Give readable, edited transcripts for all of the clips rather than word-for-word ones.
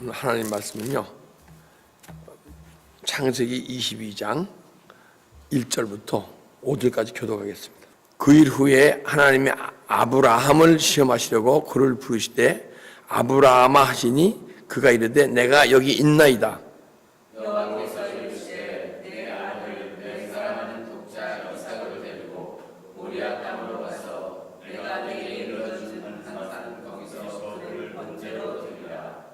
하나님 말씀은요, 창세기 22장 1절부터 5절까지 교독하겠습니다. 그 일 후에 하나님이 아브라함을 시험하시려고 그를 부르시되 아브라함아 하시니 그가 이르되 내가 여기 있나이다. 여호와께서 이르시되 내 아들 내 사랑하는 독자 이삭을 데리고 모리아 땅으로 가서 내가 네게 일러주는 산산 거기서 그를 번제로 드리라.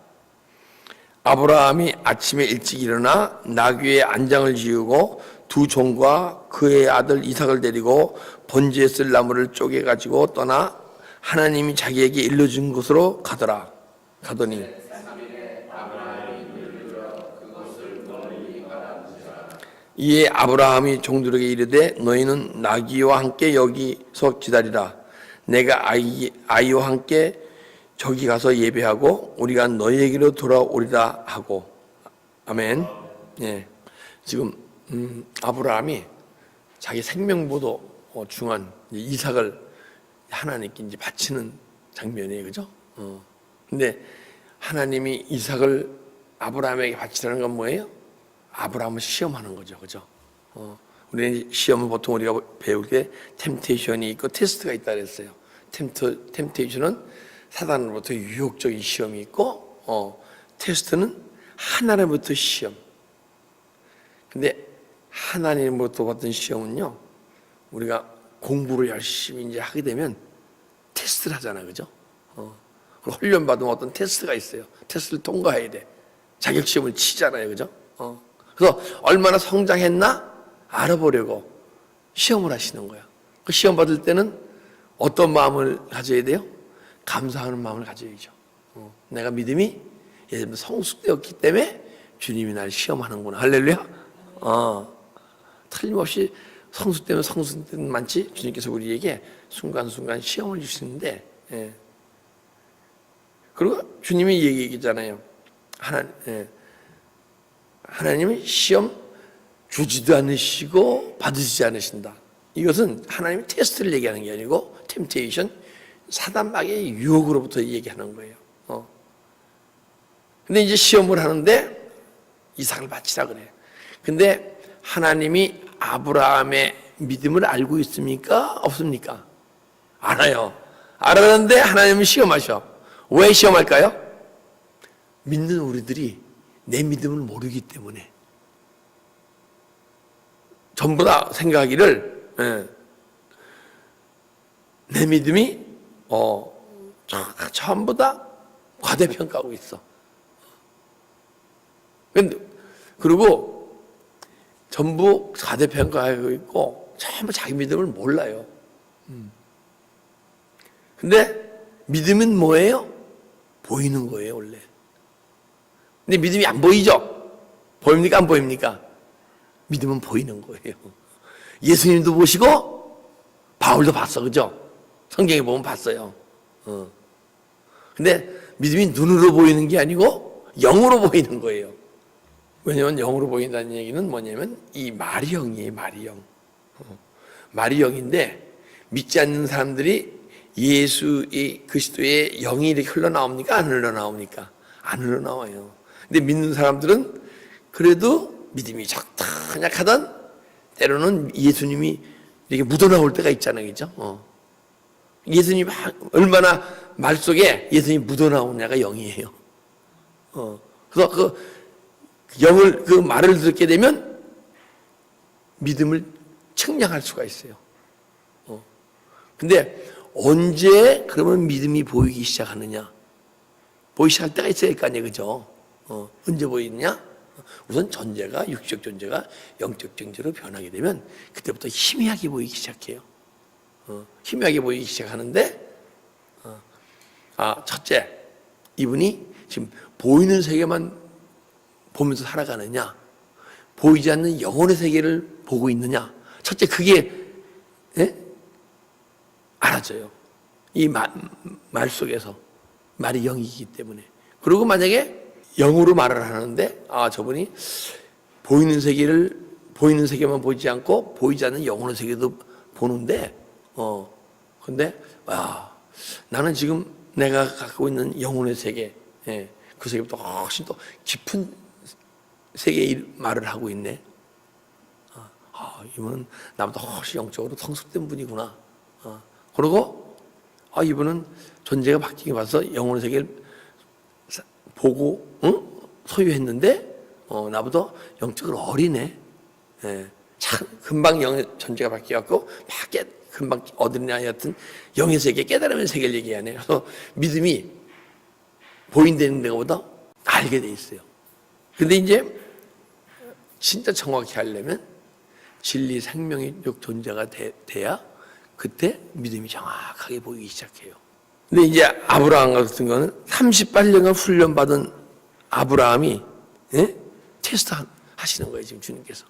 아브라함이 아침에 일찍 일어나 나귀의 안장을 지우고 두 종과 그의 아들 이삭을 데리고 번제에 쓸 나무를 쪼개 가지고 떠나 하나님이 자기에게 일러준 곳으로 가더니 이에 아브라함이 종들에게 이르되 너희는 나귀와 함께 여기서 기다리라. 내가 아이와 함께 저기 가서 예배하고 우리가 너희에게로 돌아오리라 하고. 아멘. 예. 지금 아브라함이 자기 생명보다 중한 이삭을 하나님께 이제 바치는 장면이에요, 그죠? 근데 하나님이 이삭을 아브라함에게 바치라는 건 뭐예요? 아브라함을 시험하는 거죠, 그죠? 우리는 시험은 보통 우리가 배울 때 템테이션이 있고 테스트가 있다 그랬어요. 템테이션은 사단으로부터 유혹적인 시험이 있고, 테스트는 하나님부터 시험. 근데 하나님으로부터 받던 시험은요, 우리가 공부를 열심히 이제 하게 되면 테스트를 하잖아요, 그죠? 훈련 받으면 어떤 테스트가 있어요. 테스트를 통과해야 돼. 자격 시험을 치잖아요, 그죠? 그래서 얼마나 성장했나 알아보려고 시험을 하시는 거야. 그 시험 받을 때는 어떤 마음을 가져야 돼요? 감사하는 마음을 가져야죠. 내가 믿음이 예를 들면 성숙되었기 때문에 주님이 날 시험하는구나. 할렐루야. 틀림없이 성숙되면 성숙되는 많지. 주님께서 우리에게 순간순간 시험을 주시는데, 예. 그리고 주님이 얘기했잖아요. 하나님은 시험 주지도 않으시고 받으시지 않으신다. 이것은 하나님의 테스트를 얘기하는 게 아니고 템테이션, 사단마귀의 유혹으로부터 얘기하는 거예요. 근데 이제 시험을 하는데 이삭을 바치라 그래. 근데 하나님이 아브라함의 믿음을 알고 있습니까? 없습니까? 알아요. 알았는데 하나님은 시험하셔. 왜 시험할까요? 믿는 우리들이 내 믿음을 모르기 때문에. 전부 다 생각하기를, 내 믿음이 전부 다 과대평가하고 있어. 그리고 전부 과대평가하고 있고 전부 자기 믿음을 몰라요. 근데 믿음은 뭐예요? 보이는 거예요, 원래. 근데 믿음이 안 보이죠? 보입니까? 안 보입니까? 믿음은 보이는 거예요. 예수님도 보시고 바울도 봤어, 그죠? 성경에 보면 봤어요. 근데 믿음이 눈으로 보이는 게 아니고 영으로 보이는 거예요. 왜냐면 영으로 보인다는 얘기는 뭐냐면 이 말이 영이에요, 말이 영. 말이 영인데 믿지 않는 사람들이 예수의 그리스도의 영이 이렇게 흘러나옵니까? 안 흘러나옵니까? 안 흘러나와요. 근데 믿는 사람들은 그래도 믿음이 약하던 때로는 예수님이 이렇게 묻어나올 때가 있잖아요, 그죠? 예수님 얼마나 말 속에 예수님이 묻어나오냐가 영이에요. 그래서 그 말을 듣게 되면 믿음을 측량할 수가 있어요. 근데 언제 그러면 믿음이 보이기 시작하느냐? 보이기 시작할 때가 있어야 할 거 아니에요, 그죠? 언제 보이느냐? 우선 존재가, 육적 존재가 영적 존재로 변하게 되면 그때부터 희미하게 보이기 시작해요. 희미하게 보이기 시작하는데, 첫째, 이분이 지금 보이는 세계만 보면서 살아가느냐, 보이지 않는 영혼의 세계를 보고 있느냐. 첫째, 그게, 알아져요. 이 말 속에서. 말이 영이기 때문에. 그리고 만약에 영으로 말을 하는데, 저분이 보이는 세계만 보지 않고 보이지 않는 영혼의 세계도 보는데, 근데, 나는 지금 내가 갖고 있는 영혼의 세계, 그 세계보다 훨씬 더 깊은 세계의 말을 하고 있네. 이분은 나보다 훨씬 영적으로 성숙된 분이구나. 그리고 이분은 존재가 바뀌게 봐서 영혼의 세계를 보고 소유했는데 나보다 영적으로 어리네. 예. 참 금방 영의 존재가 바뀌어갖고 금방 어린아이 같은 영의 세계, 깨달음의 세계를 얘기하네. 그래서 믿음이 보인다는 데보다 알게 돼 있어요. 근데 이제 진짜 정확히 하려면 진리 생명의 존재가 돼야 그때 믿음이 정확하게 보이기 시작해요. 근데 이제 아브라함 같은 거는 38년간 훈련받은 아브라함이 테스트 하시는 거예요, 지금 주님께서.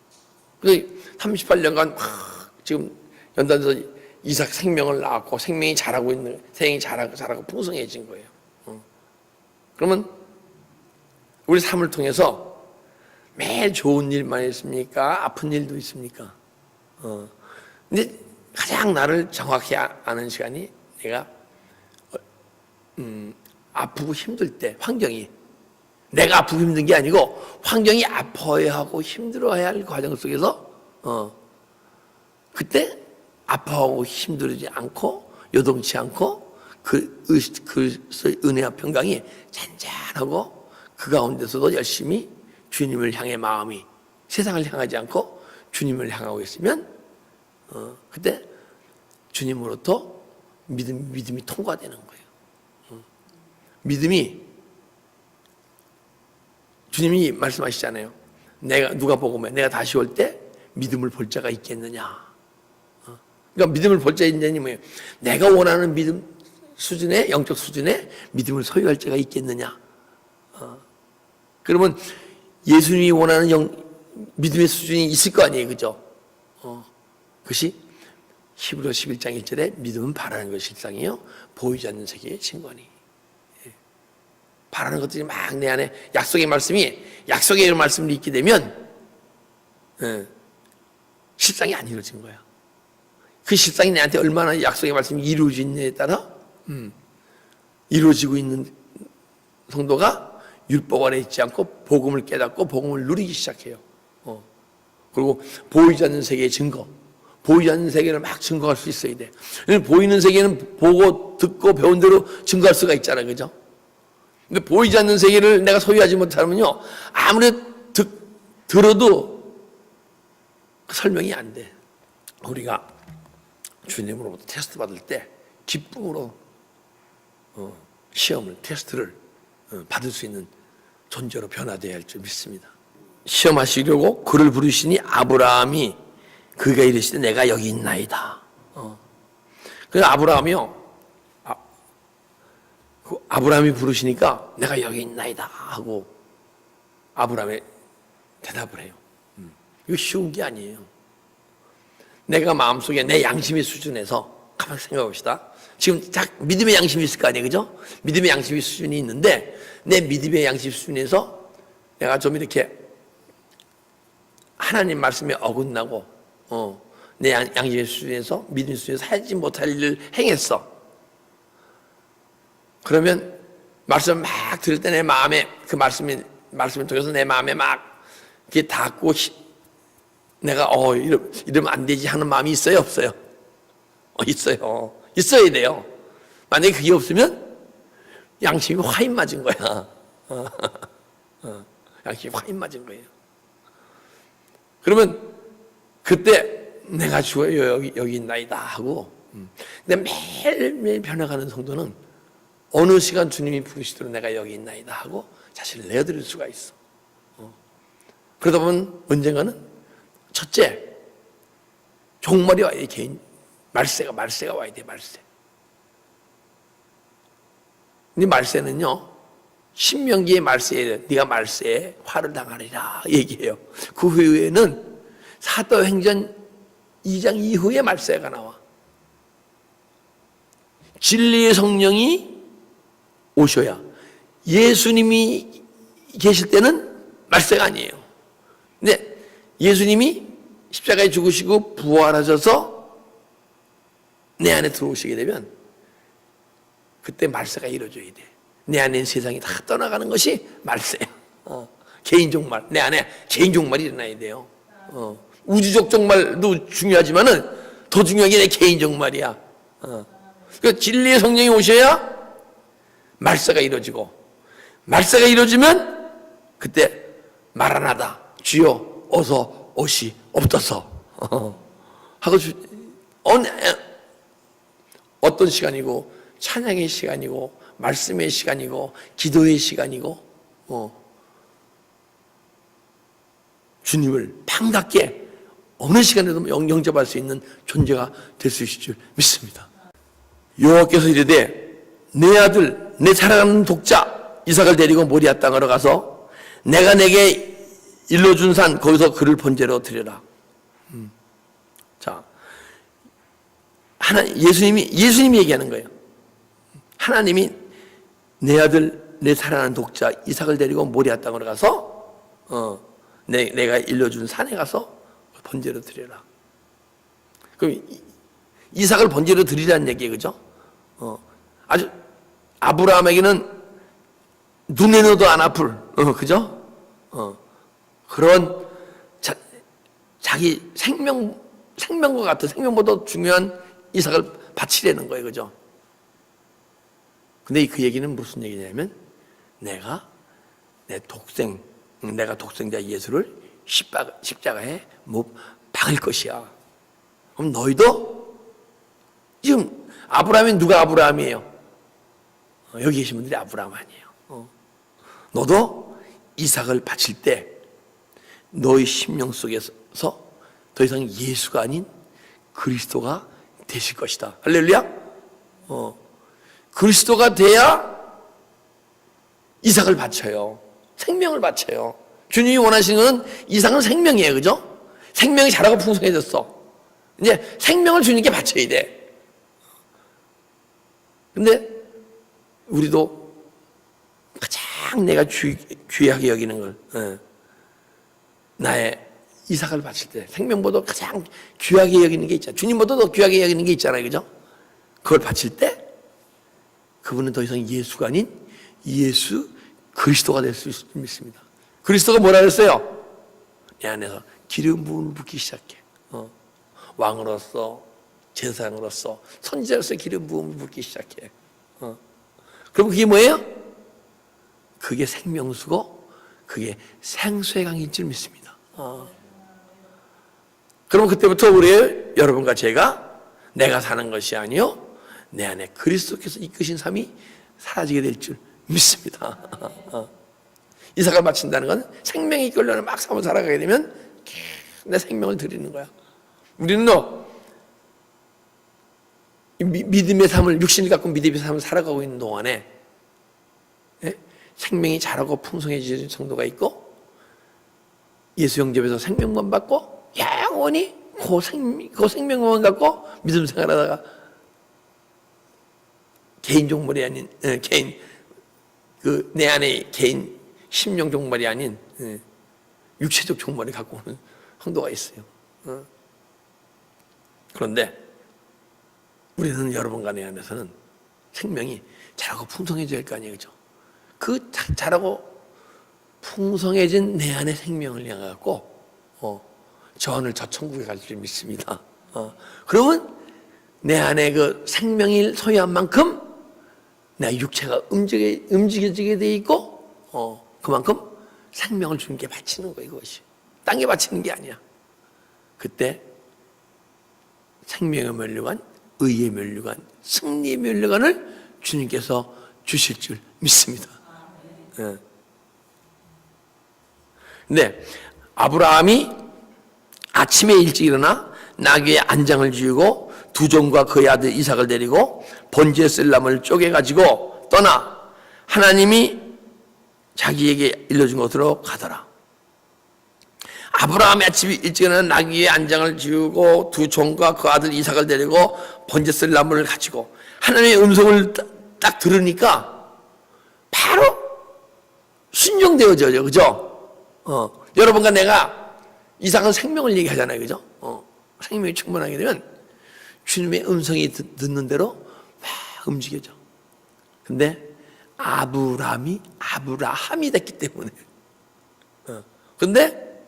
그래서 38년간 지금 연단에서 이삭 생명을 낳았고 생명이 자라고 있는, 생명이 자라고 풍성해진 거예요. 그러면 우리 삶을 통해서 매일 좋은 일만 있습니까? 아픈 일도 있습니까? 근데 가장 나를 정확히 아는 시간이 내가 아프고 힘들 때, 환경이 내가 아프고 힘든 게 아니고 환경이 아파야 하고 힘들어야 할 과정 속에서 그때 아파하고 힘들지 않고 요동치 않고 그 은혜와 평강이 잔잔하고 그 가운데서도 열심히 주님을 향해 마음이 세상을 향하지 않고 주님을 향하고 있으면 그때 주님으로부터 믿음이 통과되는 거예요. 믿음이 주님이 말씀하시잖아요. 누가 보고면 내가 다시 올 때 믿음을 볼 자가 있겠느냐. 그러니까 믿음을 볼 자 있느냐니 뭐예요? 내가 원하는 믿음 수준의 영적 수준의 믿음을 소유할 자가 있겠느냐. 그러면 예수님이 원하는 믿음의 수준이 있을 거 아니에요, 그죠? 그것이 히브리서 11장 1절에 믿음은 바라는 것이 실상이요 보이지 않는 세계의 증거니. 바라는 것들이 막 내 안에 약속의 말씀이 있게 되면 실상이 안 이루어진 거야. 그 실상이 내한테 얼마나 약속의 말씀이 이루어지느냐에 따라 이루어지고 있는 성도가 율법 아래 있지 않고 복음을 깨닫고 복음을 누리기 시작해요. 그리고 보이지 않는 세계의 증거, 보이지 않는 세계를 막 증거할 수 있어야 돼. 보이는 세계는 보고 듣고 배운 대로 증거할 수가 있잖아요, 그죠? 근데 보이지 않는 세계를 내가 소유하지 못하면요, 아무리 들어도 설명이 안 돼. 우리가 주님으로부터 테스트 받을 때 기쁨으로 시험을, 테스트를 받을 수 있는 존재로 변화되어야 할 줄 믿습니다. 시험하시려고 그를 부르시니 아브라함이 그가 이르시되 내가 여기 있나이다. 그래서 아브라함이 부르시니까 내가 여기 있나이다 하고 아브라함이 대답을 해요. 이거 쉬운 게 아니에요. 내가 마음속에 내 양심의 수준에서 가만히 생각해 봅시다. 지금 믿음의 양심이 있을 거 아니에요, 그죠? 믿음의 양심의 수준이 있는데 내 믿음의 양심 수준에서 내가 좀 이렇게 하나님 말씀에 어긋나고 내 양심의 수준에서 믿음의 수준에서 하지 못할 일을 행했어. 그러면 말씀 막 들을 때 내 마음에 그 말씀을 통해서 내 마음에 막 이렇게 닿고 내가 이러면 안 되지 하는 마음이 있어요, 없어요? 있어요. 있어야 돼요. 만약에 그게 없으면 양심이 화인 맞은 거야. 양심이 화인 맞은 거예요. 그러면 그때 내가 주여 여기 있나이다 하고 근데 매일매일 변해가는 성도는 어느 시간 주님이 부르시도록 내가 여기 있나이다 하고 자신을 내어드릴 수가 있어. 그러다 보면 언젠가는 첫째, 종말이 와야 돼. 개인 말세가 와야 돼. 말세. 근데 말세는요, 신명기의 말세에 네가 말세에 화를 당하리라 얘기해요. 그 후에는 사도행전 2장 이후에 말세가 나와. 진리의 성령이 오셔야, 예수님이 계실 때는 말세가 아니에요. 근데 예수님이 십자가에 죽으시고 부활하셔서 내 안에 들어오시게 되면 그때 말세가 이루어져야 돼. 내 안에 있는 세상이 다 떠나가는 것이 말세예요. 개인 종말, 내 안에 개인 종말이 일어나야 돼요. 우주적 종말도 중요하지만은 더 중요한 게 내 개인 종말이야. 그러니까 진리의 성령이 오셔야 말세가 이루어지고, 말세가 이루어지면 그때 마라나다, 주여 어서 오시옵소서 하고 어떤 시간이고, 찬양의 시간이고, 말씀의 시간이고, 기도의 시간이고, 주님을 반갑게 어느 시간에도 영접할 수 있는 존재가 될 수 있을 줄 믿습니다. 여호와께서 이르되 내 아들, 내 사랑하는 독자 이삭을 데리고 모리아 땅으로 가서 내가 내게 일러준 산 거기서 그를 번제로 드려라. 자, 예수님이 얘기하는 거예요. 하나님이 내 아들, 내 사랑하는 독자 이삭을 데리고 모리아 땅으로 가서 내가 일러준 산에 가서 번제로 드려라. 그럼 이삭을 번제로 드리라는 얘기예요, 그죠? 아주 아브라함에게는 눈에 넣어도 안 아플, 그죠? 그런 자기 생명과 같은, 생명보다 중요한 이삭을 바치려는 거예요, 그죠? 근데 그 얘기는 무슨 얘기냐면, 내가 독생자 예수를 십자가에 못 박을 것이야. 그럼 너희도, 지금 아브라함이 누가 아브라함이에요? 여기 계신 분들이 아브라함 아니에요. 너도 이삭을 바칠 때 너희 심령 속에서 더 이상 예수가 아닌 그리스도가 되실 것이다. 할렐루야. 그리스도가 돼야 이삭을 바쳐요. 생명을 바쳐요. 주님이 원하시는 것은 이삭은 생명이에요, 그죠? 생명이 자라고 풍성해졌어. 이제 생명을 주님께 바쳐야 돼. 근데 우리도 가장 내가 귀하게 여기는 걸, 나의 이삭을 바칠 때 생명보다 가장 귀하게 여기는 게 있잖아요. 주님보다 더 귀하게 여기는 게 있잖아요, 그죠? 그걸 바칠 때 그분은 더 이상 예수가 아닌 예수 그리스도가 될 수 있습니다. 그리스도가 뭐라 그랬어요? 내 안에서 기름 부음을 붓기 시작해. 왕으로서, 제사장으로서, 선지자로서 기름 부음을 붓기 시작해. 그럼 그게 뭐예요? 그게 생명수고 그게 생수의 강일 줄 믿습니다. 그럼 그때부터 여러분과 제가 내가 사는 것이 아니요 내 안에 그리스도께서 이끄신 삶이 사라지게 될 줄 믿습니다. 이삭을 바친다는 건 생명이 이끌려는 막 살아가게 되면 내 생명을 드리는 거야. 우리는 믿음의 삶을, 육신을 갖고 믿음의 삶을 살아가고 있는 동안에 생명이 자라고 풍성해지는 정도가 있고 예수 영접에서 생명만 받고 영원히 그 생명만 갖고 믿음 생활하다가 개인 종말이 아닌 내 안에 개인 심령 종말이 아닌 육체적 종말을 갖고 오는 황도가 있어요. 그런데 우리는 여러분과 내 안에서는 생명이 자라고 풍성해져야 할 거 아니에요, 그죠? 그 자라고 풍성해진 내 안의 생명을 향해 갖고 저 하늘 저 천국에 갈 줄 믿습니다. 그러면 내 안에 그 생명이 소유한 만큼 내 육체가 움직여지게 돼 있고 그만큼 생명을 주님께 바치는 거예요, 이것이. 땅에 바치는 게 아니야. 그때 생명의 면류관, 의의 면류관, 승리의 면류관을 주님께서 주실 줄 믿습니다. 근데 아브라함이 아침에 일찍 일어나 나귀의 안장을 지우고 두 종과 그의 아들 이삭을 데리고 번제에 쓸 나무를 쪼개가지고 떠나 하나님이 자기에게 일러준 곳으로 가더라. 아브라함이 아침에 일찍 일어나 나귀의 안장을 지우고 두 종과 그 아들 이삭을 데리고 번제 쓸 나무를 가지고 하나님의 음성을 딱 들으니까 바로 순종되어져요, 그죠? 여러분과 내가 이삭은 생명을 얘기하잖아요, 그죠? 생명이 충만하게 되면 주님의 음성이 듣는 대로 막 움직여져. 근데 아브라함이 됐기 때문에. 근데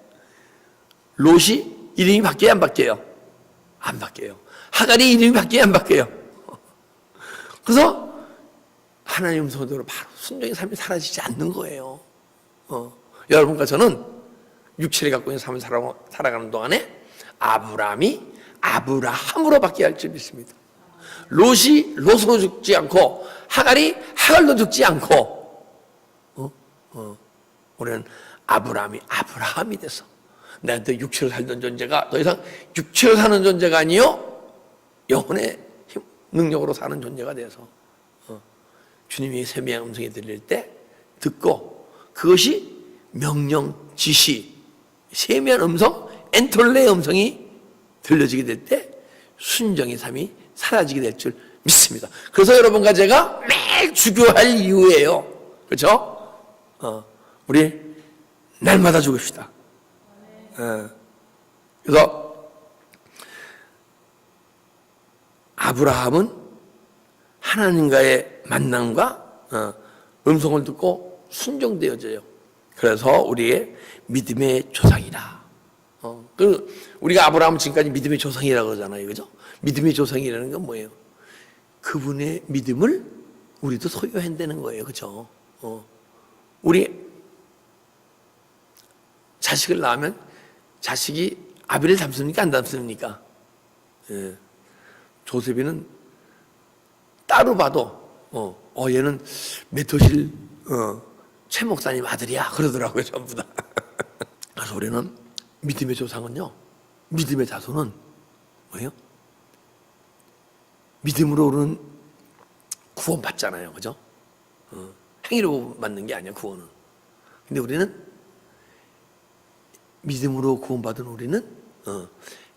롯이 이름이 바뀌어요, 안 바뀌어요? 안 바뀌어요. 하갈이 이름이 바뀌어요, 안 바뀌어요? 그래서 하나님 음성대로 바로 순종의 삶이 사라지지 않는 거예요. 여러분과 저는 육체를 갖고 있는 삶을 살아가는 동안에 아브라함이 아브라함으로 바뀌어야 할 줄 믿습니다. 롯이 롯으로 죽지 않고 하갈이 하갈로 죽지 않고 우리는 아브라함이 돼서 내한테 육체로 살던 존재가 더 이상 육체로 사는 존재가 아니요 영혼의 능력으로 사는 존재가 돼서 주님이 세미한 음성이 들릴 때 듣고 그것이 명령, 지시, 세미한 음성, 엔톨레의 음성이 들려지게 될 때 순종의 삶이 사라지게 될 줄 믿습니다. 그래서 여러분과 제가 매일 주교할 이유예요. 그렇죠? 우리 날마다 죽읍시다. 그래서 아브라함은 하나님과의 만남과 음성을 듣고 순종되어져요. 그래서 우리의 믿음의 조상이다. 우리가 아브라함은 지금까지 믿음의 조상이라고 그러잖아요. 그죠? 믿음의 조상이라는 건 뭐예요? 그분의 믿음을 우리도 소유한다는 거예요. 그죠? 우리 자식을 낳으면 자식이 아비를 닮습니까? 안 닮습니까? 조셉이는 따로 봐도 얘는 메토실 최 목사님 아들이야 그러더라고요. 전부 다. 그래서 우리는 믿음의 조상은요, 믿음의 자손은 뭐예요? 믿음으로 우리는 구원받잖아요. 그죠? 행위로 받는 게 아니야, 구원은. 근데 우리는 믿음으로 구원받은 우리는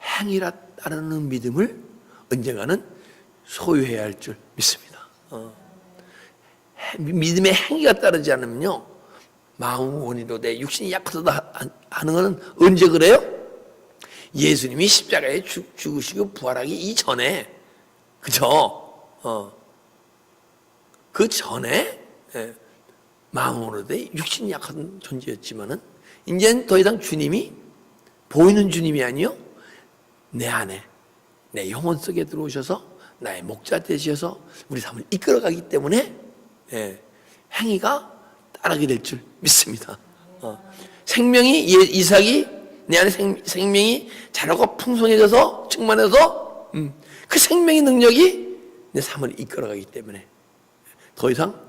행위라 따르는 믿음을 언젠가는 소유해야 할 줄 믿습니다. 믿음의 행위가 따르지 않으면요, 마음 원이로 내 육신이 약해서다 하는 것은 언제 그래요? 예수님이 십자가에 죽으시고 부활하기 이전에, 그죠? 그 전에 마음으로 내 육신이 약한 존재였지만은 이제는 더 이상 주님이 보이는 주님이 아니요, 내 안에 내 영혼 속에 들어오셔서 나의 목자 되셔서 우리 삶을 이끌어가기 때문에 행위가 따르게 될 줄 믿습니다. 생명이 이삭이 내 안에 생명이 자라고 풍성해져서 충만해서 그 생명의 능력이 내 삶을 이끌어가기 때문에 더 이상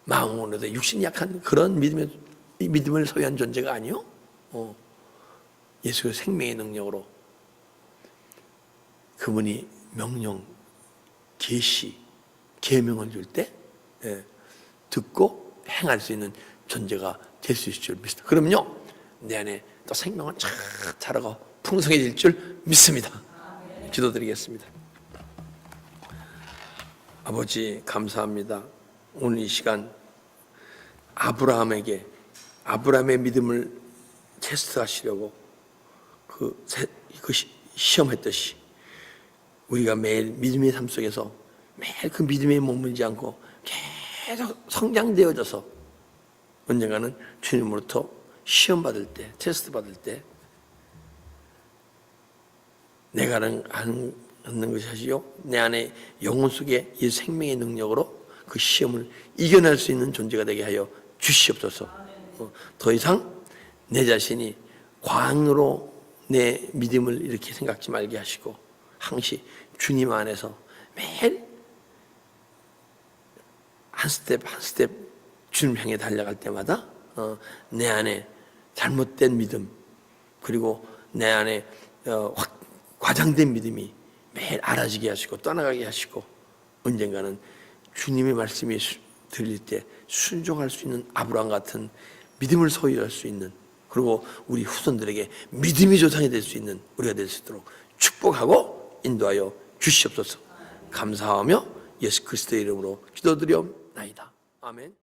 마음으로도 육신이 약한 그런 믿음을 소유한 존재가 아니요, 예수의 생명의 능력으로 그분이 명령, 계시, 계명을 줄 때 듣고 행할 수 있는 존재가 될 수 있을 줄 믿습니다. 그러면요, 내 안에 또 생명은 쫙 자라고 풍성해질 줄 믿습니다. 기도드리겠습니다. 아버지 감사합니다. 오늘 이 시간 아브라함의 믿음을 테스트하시려고 그 시험했듯이 우리가 매일 믿음의 삶 속에서 매일 그 믿음에 머물지 않고 계속 성장되어져서 언젠가는 주님으로부터 시험 받을 때, 테스트 받을 때 내가 하는 것이 아니요, 내 안에 영혼 속에 이 생명의 능력으로 그 시험을 이겨낼 수 있는 존재가 되게 하여 주시옵소서. 더 이상 내 자신이 과학으로 내 믿음을 이렇게 생각지 말게 하시고 항시 주님 안에서 매일 한 스텝 한 스텝 주님 향해 달려갈 때마다 내 안에 잘못된 믿음, 그리고 내 안에 과장된 믿음이 매일 알아지게 하시고 떠나가게 하시고 언젠가는 주님의 말씀이 들릴 때 순종할 수 있는 아브라함 같은 믿음을 소유할 수 있는, 그리고 우리 후손들에게 믿음의 조상이 될 수 있는 우리가 될 수 있도록 축복하고 인도하여 주시옵소서. 감사하며 예수 그리스도의 이름으로 기도드리옵나이다. 아멘.